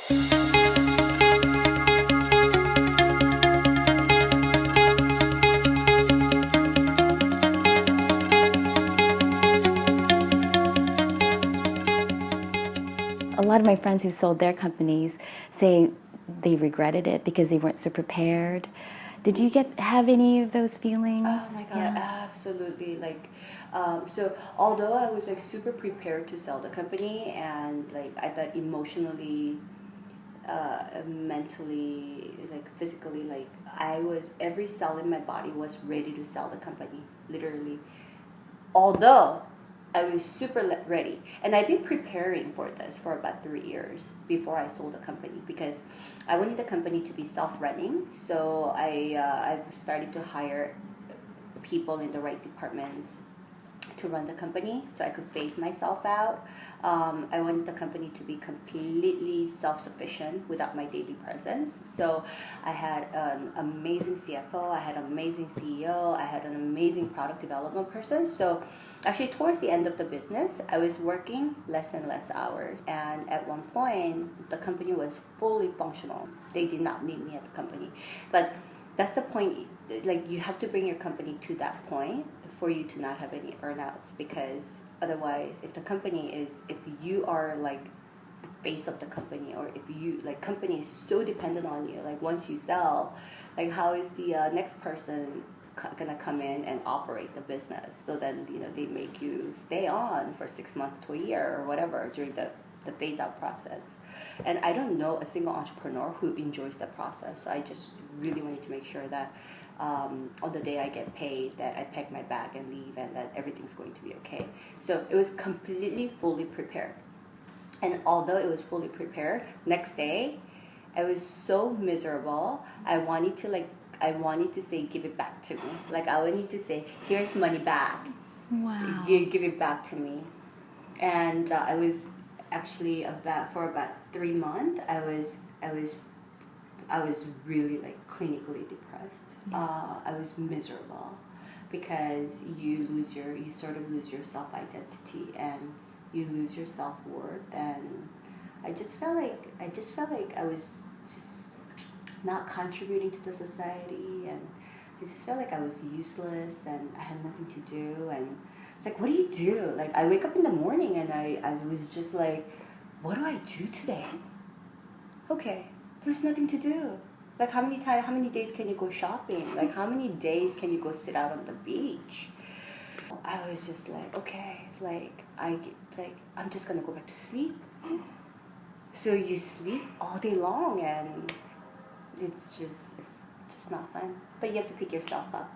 A lot of my friends who sold their companies say they regretted it because they weren't so prepared. Did you have any of those feelings? Oh my God, absolutely. So although I was like super prepared to sell the company, and like I thought emotionally, mentally, like physically, like every cell in my body was ready to sell the company, literally. Although I was super ready, and I've been preparing for this for about 3 years before I sold the company, because I wanted the company to be self-running. So I started to hire people in the right departments to run the company, so I could phase myself out. I wanted the company to be completely self-sufficient without my daily presence. So I had an amazing CFO, I had an amazing CEO, I had an amazing product development person. So actually towards the end of the business, I was working less and less hours. And at one point, the company was fully functional. They did not need me at the company. But that's the point. Like, you have to bring your company to that point for you to not have any earnouts, because otherwise, if you are like the face of the company, or if you like company is so dependent on you, like once you sell, like how is the next person gonna come in and operate the business? So then they make you stay on for 6 months to a year or whatever during the phase out process. And I don't know a single entrepreneur who enjoys that process. So I just really wanted to make sure that on the day I get paid, that I pack my bag and leave, and that everything's going to be okay. So it was completely fully prepared. And although it was fully prepared, next day I was so miserable. I wanted to say, give it back to me. Like, I wanted to say, here's money back. Wow. Give it back to me. And I was actually for about 3 months. I was really like clinically depressed. I was miserable because you sort of lose your self identity, and you lose your self worth. And I just felt like I was just not contributing to the society, and I just felt like I was useless and I had nothing to do. And it's like, what do you do? Like, I wake up in the morning and I was just like, what do I do today? Okay, there's nothing to do. Like, how many days can you go shopping? Like, how many days can you go sit out on the beach? I was just like, okay, I'm just gonna go back to sleep. So you sleep all day long, and it's just not fun. But you have to pick yourself up.